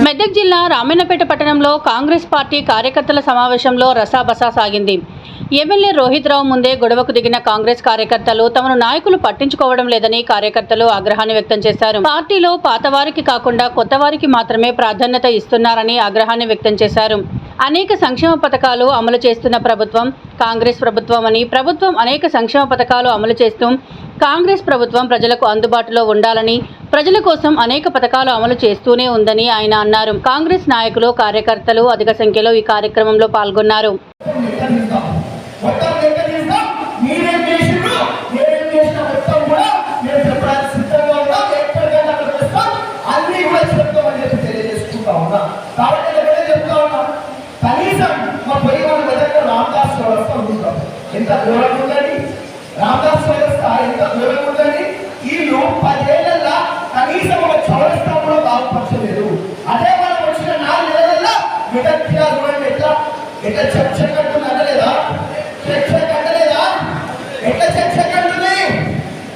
మెదక్ జిల్లా రామన్నపేట పట్టణంలో కాంగ్రెస్ పార్టీ కార్యకర్తల సమావేశంలో రసాబసా సాగింది. ఎమ్మెల్యే రోహిత్ రావు ముందే గొడవకు దిగిన కాంగ్రెస్ కార్యకర్తలు తమను నాయకులు పట్టించుకోవడం లేదని కార్యకర్తలు ఆగ్రహాన్ని వ్యక్తం చేశారు. పార్టీలో పాతవారికి కాకుండా కొత్తవారికి మాత్రమే ప్రాధాన్యత ఇస్తున్నారని ఆగ్రహాన్ని వ్యక్తం చేశారు. అనేక సంక్షేమ పథకాలు అమలు చేస్తున్న ప్రభుత్వం కాంగ్రెస్ ప్రభుత్వం అని, ప్రభుత్వం అనేక సంక్షేమ పథకాలు అమలు చేస్తూ కాంగ్రెస్ ప్రభుత్వం ప్రజలకు అందుబాటులో ఉండాలని, ప్రజల కోసం అనేక పథకాలు అమలు చేస్తూనే ఉందని ఆయన అన్నారు. కాంగ్రెస్ నాయకులు, కార్యకర్తలు అధిక సంఖ్యలో ఈ కార్యక్రమంలో పాల్గొన్నారు. ఎంత దూరం ఉందని రామదాస్ వ్యవస్థ ఎంత దూరం ఉందని వీళ్ళు 10 ఏళ్ళ కనీసం ఒక చౌరస్తా కూడా బాగుపరచలేదు. అదే మనం వచ్చిన 4 నెలల్లో విడక్తిగా చూడండి ఎట్లా చర్చ కట్టుంది అనలేదా, చర్చ కట్టలేదా, ఎట్లా చర్చ కట్టుంది.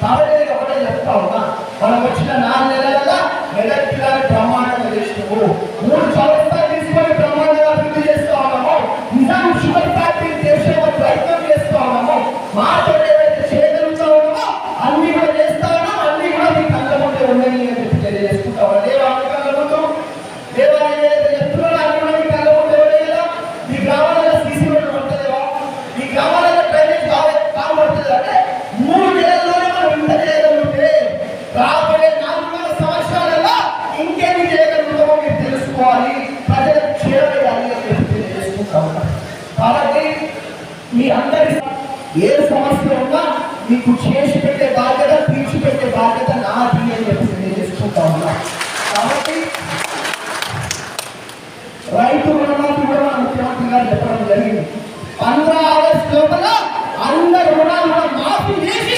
కాబట్టి నేను ఒకటే చెప్తా ఉన్నా, మనం వచ్చిన 4 నెలల్లో విడక్తిగా బ్రహ్మాండంగా చేసినాము. 3 చౌరస్తాలు తీసుకొని బ్రహ్మాండంగా అభివృద్ధి చేస్తా ఉన్నాము. నిజాం షుగర్ ఫ్యాక్టరీ చేసే ప్రయత్నం చేస్తా ఉన్నాము. మాతో ఏదైతే చేయగలుగుతా ఉన్నామో అన్ని కూడా చేస్తా ఉన్నాం. అన్ని కూడా మీ కళ్ళ ముందే ఉండని అని చెప్పి తెలియజేసుకుంటాం. దేవాలయ కళ్ళ ముందు దేవాలయం ఏదైతే చెప్తున్నారో అన్ని కూడా మీ కళ్ళ ముందే ఉన్నాయి కదా. మీ గ్రామాలలో సీసీ రోడ్లు పడతలేవా, మీ గ్రామాలలో డ్రైనేజ్ బాగుపడుతుంది అంటే 3 నెలల్లోనే మనం ఇంత చేయగలుగుతే రాబోయే 4 సంవత్సరాలలో ఇంకేమి చేయగలుగుతామో మీరు తెలుసుకోవాలి. ప్రజలకు చేరవేయాలి అని చెప్పి తెలియజేసుకుంటా ఉన్నాం. కాబట్టి మీ అందరి ఏ సమస్య ఉన్నా మీకు చేసి పెట్టే బాధ్యత, తీర్చి పెట్టే బాధ్యత నాది అని చెప్పి తెలియజేసుకుంటా ఉన్నా. కాబట్టి రైతు రుణమాఫీ కూడా మన ముఖ్యమంత్రి గారు చెప్పడం జరిగింది. 15 ఆగస్టు లోపల అందరి రుణాలు కూడా మాఫీ చేసి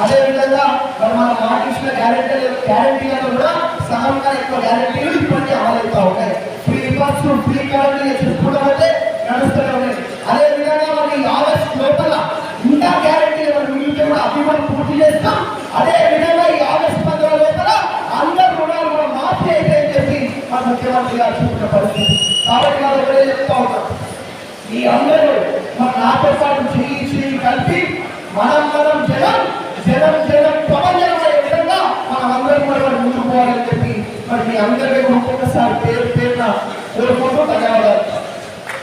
అదేవిధంగా మన మాటిచ్చిన గ్యారెంటీలలో కూడా సగంగా ఎక్కువ గ్యారెంటీలు ఇప్పటికీ అమలవుతా ఉంటాయి. ఫ్రీ బస్సు, ఫ్రీ కరెంట్ చెప్పుకుంటే నడుస్తూనే ఉన్నాయి. అదేవిధంగా మరి ఆగస్టు లోపల ఇంకా గ్యారెంటీలు మనం మిగిలితే కూడా అవి మనం పూర్తి చేస్తాం. అదేవిధంగా ఈ ఆగస్టు 15 లోపల అందరు రుణాలు కూడా మాఫీ అయితే అని చెప్పి మన ముఖ్యమంత్రి గారు చూపుతున్న పరిస్థితి. కాబట్టి మనం ఒకటే చెప్తా ఉంటాం, ఈ అందరూ మన నాతో